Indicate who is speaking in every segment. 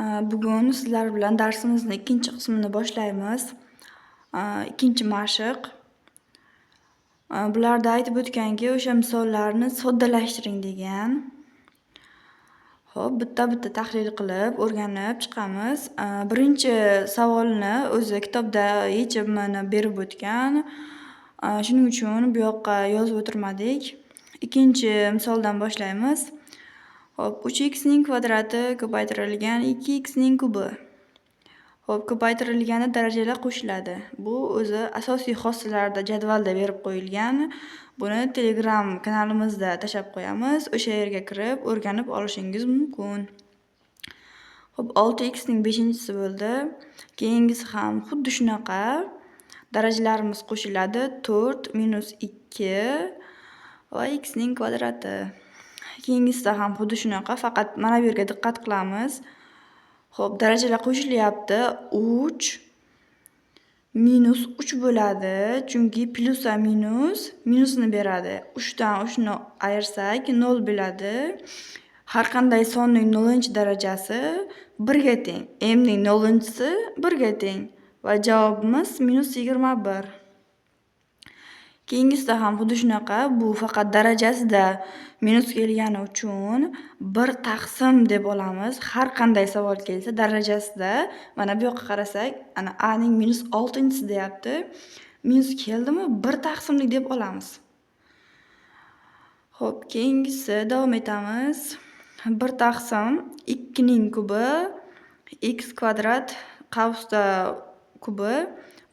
Speaker 1: Bugun sizlar bilan darsimizni ikkinchi qismini boshlaymiz. Ikkinchi mashq. Bularda aytib o'tganki, o'sha misollarni soddalashtiring degan. Xo'p, bitta-bitta tahlil qilib, o'rganib chiqamiz. Birinchi savolni o'zi kitobda yechib mana berib o'tgan. Shuning uchun bu yoqqa yozib o'tirmadik. Ikkinchi misoldan boshlaymiz. Xo'p, 3x ning kvadrati ko'paytirilgan 2x ning kubi. Xo'p, ko'paytirilgani darajalar qo'shiladi. Bu o'zi asosiy xossalarda jadvalda berib qo'yilgan. Buni Telegram kanalimizda tashab qo'yamiz. O'sha yerga kirib o'rganib olishingiz mumkin. Xo'p, 6x ning 5-chisi bo'ldi. Keyingisi ham xuddi shunaqa. Darajalarimiz qo'shiladi. 4 minus 2 va x ning kvadrati. Keyingisida ham xuddi shunaqa, faqat mana bu yerga diqqat qilamiz. Xo'p, darajalar qo'shilyapti. 3 minus 3 bo'ladi, chunki plus va minusni beradi. 3 dan 3 ni ayirsak 0 bo'ladi. Har qanday sonning 0-darajasi 1 ga teng. M ning 0-chisi 1 ga teng va javobimiz -21. Keyingisida ham xuddi shunaqa. Bu faqat darajasida minus kelgani uchun 1 taqsim deb olamiz. Har qanday savol kelsa darajasida, mana bu yoqqa qarasak, ana a ning -6-chisi deyapti. Minus keldimi 1 taqsimlik deb olamiz. Xo'p, keyingisi davom etamiz. 1 taqsim 2 ning kubi x kvadrat qavsda kubi.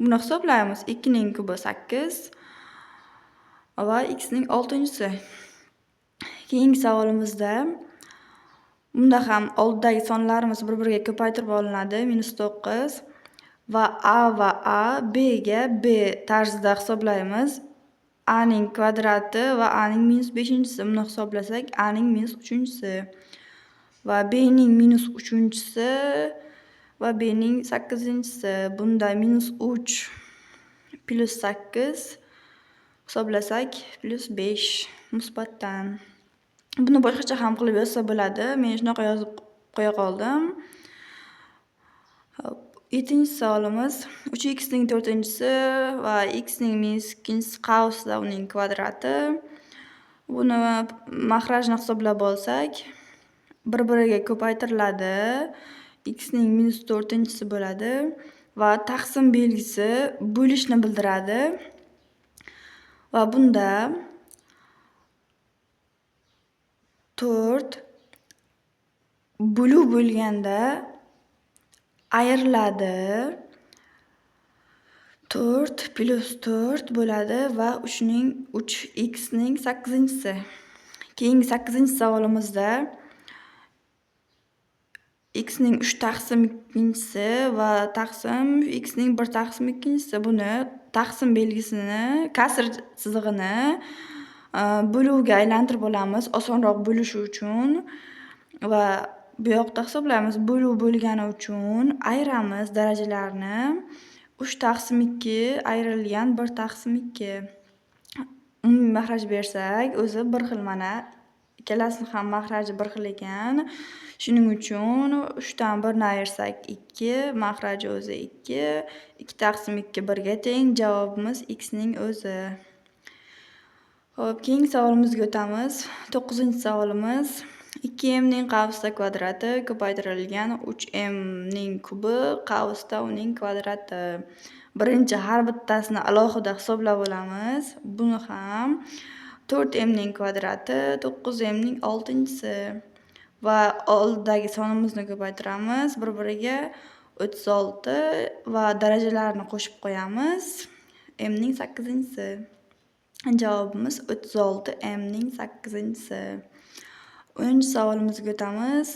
Speaker 1: Buni hisoblaymiz. 2 ning kubi 8 va x ning 6-chisi. Keyingi savolimizda bunda ham oldidagi sonlarimiz bir-biriga ko'paytirib olinadi. -9 va a b ga b tarzida hisoblaymiz. A ning kvadrati va a ning -5-chisi. Buni hisoblasak a ning -3-chisi va b ning -3-chisi va b ning 8-chisi. Bunda -3 plus 8 hisoblasak +5 musbatdan. Buni boshqacha ham qilib yozsa bo'ladi. Men shunaqa yozib qo'ya qoldim. 7-savolimiz 3x ning 4-chisi va x ning -2-chisi qavsda uning kvadrati. Buni mahrajni hisoblab olsak, bir-biriga ko'paytiriladi. X ning -4-chisi bo'ladi va taqsim belgisi bo'lishni bildiradi. Va bunda 4 buluv bo'lganda ayriladi. 4 plus 4 bo'ladi va 3x ning 8-chisi. Keyingi 8-savolimizda x ning 3 taqsim 2-chisi va taqsim x ning 1 taqsim 2-chisi. Buni taqsim belgisini, kasr chizig'ini bo'luvga aylantirib olamiz, osonroq bo'lishi uchun va bu yoqda hisoblaymiz. Bo'luv bo'lgani uchun ayiramiz darajalarni. 3 taqsim 2 ayrilgan 1 taqsim 2. Umumiy mahraj bersak, o'zi bir xil mana. Ikkalasini ham mahraji bir xil ekan. Shuning uchun 3 dan 1 ni ayirsak 2, mahraji o'zi 2. 2 taqsim 2 1 ga teng. Javobimiz x ning o'zi. Xo'p, keyingi savolimizga o'tamiz. 9-savolimiz. 2m ning qavsda kvadrati ko'paytirilgan 3m ning kubi qavsda uning kvadrati. Birinchi har bittasini alohida hisoblab olamiz. Buni ham 4m ning kvadrati 9m ning 6-chisi va oldidagi sonimizni ko'paytiramiz. Bir-biriga 36 va darajalarni qo'shib qo'yamiz. M ning 8-chisi. Javobimiz 36 m ning 8-chisi. 10-savolimizga o'tamiz.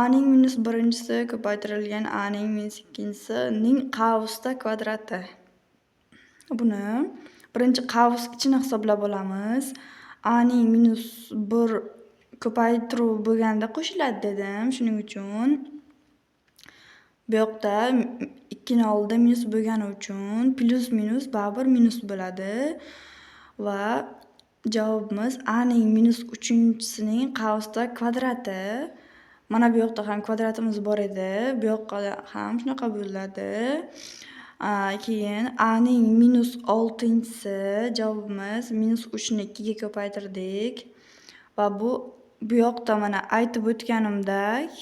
Speaker 1: A ning -1-chisi ko'paytirilgan a ning -2-chisi ning qavsda kvadrati. Buni birinchi qavs ichini hisoblab olamiz. A ning -1 ko'paytiruv bo'lganda qo'shiladi dedim. Shuning uchun bu yoqda 2 ning oldida minus bo'lgani uchun plus minus baribir minus bo'ladi va javobimiz a ning -3-chisining qavsda kvadrati Mana bu yoqda ham kvadratimiz bor edi. Bu yoqqa ham shunaqa bo'ladi. Keyin Aning -6-si javobimiz -3ni 2ga ko'paytirdik. Va bu yoqda mana aytib o'tganimdek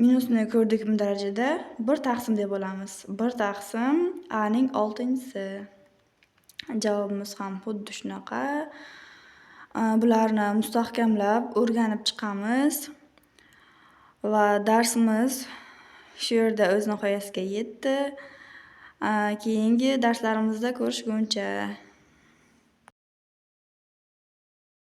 Speaker 1: minusni ko'rdik darajada 1 taqsim deb olamiz. 1 taqsim Aning 6-si. Javobimiz ham xuddi shunaqa. Bularni mustahkamlab o'rganib chiqamiz. Va darsimiz shu yerda o'z nihoyasiga yetdi. Keyingi darslarimizda ko'rishguncha.